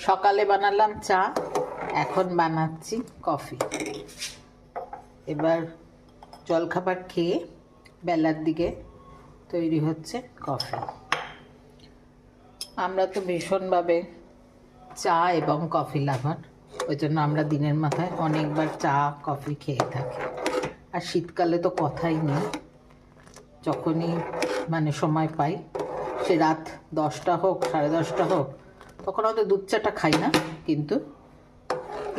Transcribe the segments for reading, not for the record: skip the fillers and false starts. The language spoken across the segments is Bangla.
সকালে বানালাম চা, এখন বানাচ্ছি কফি। এবার জলখাবার খেয়ে বেলার দিকে তৈরি হচ্ছে কফি। আমরা তো ভীষণভাবে চা এবং কফি লাভার, ওই জন্য আমরা দিনের মাথায় অনেকবার চা কফি খেয়ে থাকি। আর শীতকালে তো কথাই নেই, যখনই সময় পাই, সে রাত 10টা হোক 10:30 হোক, তখন হয়তো দুধ চাটা খাই না, কিন্তু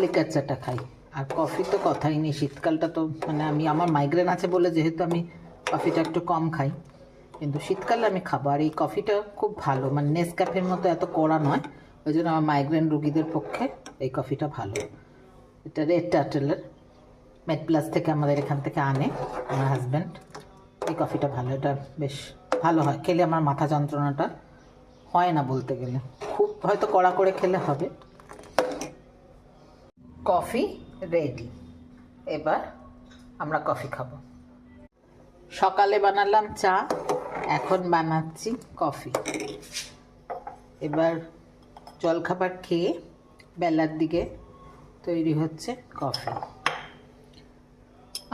লিকার চাটা খাই। আর কফি তো কথাই নেই, শীতকালটা তো আমি আমার মাইগ্রেন আছে বলে যেহেতু আমি কফিটা একটু কম খাই, কিন্তু শীতকালে আমি খাবো। আর এই কফিটা খুব ভালো, নেসক্যাফের মতো এত কড়া নয়, ওই জন্য আমার মাইগ্রেন রুগীদের পক্ষে এই কফিটা ভালো। এটা রেড টার্টেলের মেডপ্লাস থেকে আমাদের এখান থেকে আনে আমার হাজব্যান্ড। এই কফিটা ভালো, এটা বেশ ভালো হয় খেলে, আমার মাথা যন্ত্রণাটা হয় না বলতে গেলে। খুব হয়তো কড়া করে খেলে হবে। কফি রেডি, এবার আমরা কফি খাবো। সকালে বানালাম চা, এখন বানাচ্ছি কফি। এবার জলখাবার খেয়ে বেলার দিকে তৈরি হচ্ছে কফি।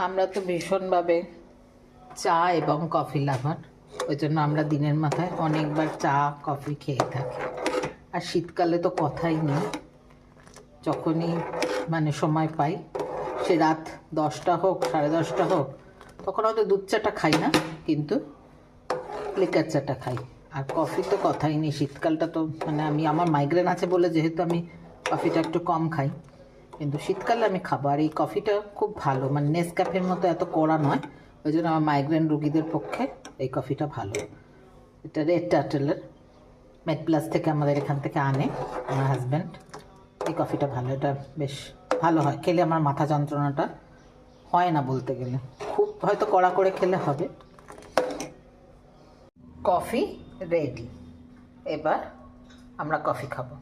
আমরা তো ভীষণভাবে চা এবং কফি লাভার, ওই জন্য আমরা দিনের মাথায় অনেকবার চা কফি খেয়ে থাকি। আর শীতকালে তো কথাই নেই, যখনই সময় পাই, সে রাত 10টা হোক 10:30 হোক, তখন হয়তো দুধ চাটা খাই না, কিন্তু লিকার চাটা খাই। আর কফি তো কথাই নেই, শীতকালটা তো আমি আমার মাইগ্রেন আছে বলে যেহেতু আমি কফিটা একটু কম খাই, কিন্তু শীতকালে আমি খাবো। আর এই কফিটা খুব ভালো, নেসক্যাফের মতো এত কড়া নয়, ওই জন্য আমার মাইগ্রেন রুগীদের পক্ষে এই কফিটা ভালো। এটা রেড টার্টেলের মেডপ্লাস থেকে আমাদের এখান থেকে আনে আমার হাজব্যান্ড। এই কফিটা ভালো, এটা বেশ ভালো হয় খেলে, আমার মাথা যন্ত্রণাটা হয় না বলতে গেলে। খুব হয়তো কড়া করে খেলে হবে। কফি রেডি, এবার আমরা কফি খাবো।